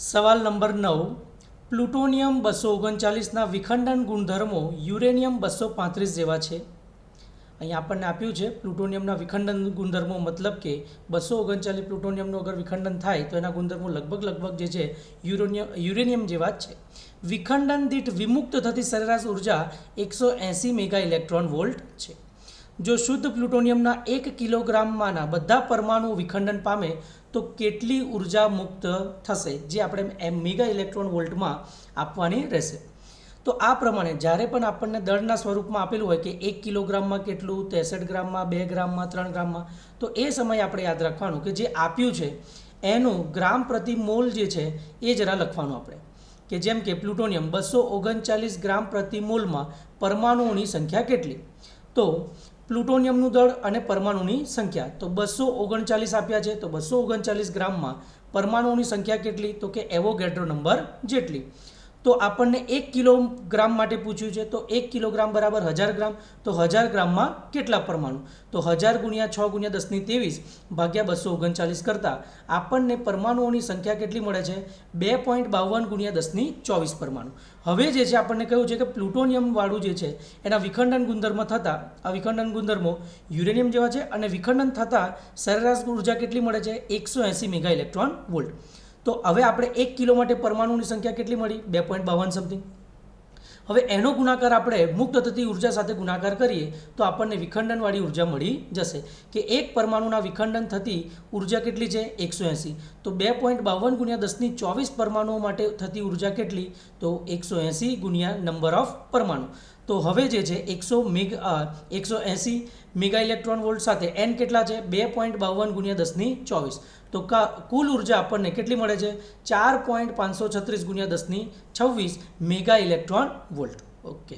સવાલ number 9. Plutonium 239ના વિખંડન ગુણધર્મો uranium 235 જેવા છે. અહીં આપણને આપ્યું છે પ્લુટોનિયમના વિખંડન ગુણધર્મો, મતલબ કે 239 પ્લુટોનિયમનું અગર વિખંડન થાય તો એના ગુણધર્મો લગભગ જે છે યુરેનિયમ જેવા જ છે. વિખંડન દીઠ વિમુક્ત થતી સરેરાશ ઉર્જા 180 મેગા ઇલેક્ટ્રોન વોલ્ટ છે. જો શુદ્ધ પ્લુટોનિયમના 1 કિલોગ્રામમાંના બધા પરમાણુઓ વિખંડન પામે તો કેટલી ઉર્જા મુક્ત થશે, જે આપણે મેગા ઇલેક્ટ્રોન વોલ્ટમાં આપવાની રહેશે. તો આ પ્રમાણે જ્યારે પણ આપણને દળના સ્વરૂપમાં આપેલું હોય કે 1 કિલોગ્રામમાં કેટલું, 63 ગ્રામમાં, 2 ગ્રામમાં, 3 ગ્રામમાં, તો એ સમયે આપણે યાદ રાખવાનું કે જે આપ્યું છે એનું ગ્રામ પ્રતિ મોલ જે છે એ જરા લખવાનું આપણે, કે જેમ કે પ્લુટોનિયમ 239 ગ્રામ પ્રતિ મોલમાં પરમાણુઓની સંખ્યા કેટલી. તો પ્લુટોનિયમનું દળ અને પરમાણુની સંખ્યા તો 239 આપ્યા છે, તો 239 ગ્રામમાં પરમાણુઓની સંખ્યા કેટલી, તો કે એવોગેડ્રો નંબર જેટલી. તો આપણને 1 કિલોગ્રામ માટે પૂછ્યું છે, તો 1 કિલોગ્રામ બરાબર 1000 ગ્રામ, તો 1000 ગ્રામમાં કેટલા પરમાણુ, તો 1000 ગુણ્યા 6 ગુણ્યા 1023 ભાગ્યા 239 કરતાં આપણને પરમાણુઓની સંખ્યા કેટલી મળે છે, 2.52 ગુણ્યા 1024 પરમાણુ. હવે જે છે આપણને કહ્યું છે કે પ્લુટોનિયમવાળું જે છે એના વિખંડન ગુણધર્મ થતાં, આ વિખંડન ગુણધર્મો યુરેનિયમ જેવા છે અને વિખંડન થતાં સરેરાશ ઉર્જા કેટલી મળે છે, 180 મેગા ઇલેક્ટ્રોન વોલ્ટ. તો હવે આપણે 1 કિલો માટે પરમાણુની સંખ્યા કેટલી મળી, 2.52 સમથિંગ. હવે એનો ગુણાકાર આપણે મુક્ત થતી ઉર્જા સાથે ગુણાકાર કરીએ તો આપણને વિખંડનવાળી ઉર્જા મળી જશે, કે એક પરમાણુના વિખંડન થતી ઉર્જા કેટલી છે, 180. તો 2.52 ગુણ્યા 1024 પરમાણુઓ માટે થતી ઉર્જા કેટલી, તો 180 ગુણ્યા નંબર ઓફ પરમાણુ. તો હવે જે છે 180 મેગા ઇલેક્ટ્રોન વોલ્ટ સાથે એન કેટલા છે, 2.52 ગુણ્યા 1024. તો કુલ ઉર્જા આપણને કેટલી મળે છે, 4.536 ગુણ્યા 1026 મેગા ઇલેક્ટ્રોન વોલ્ટ. ઓકે.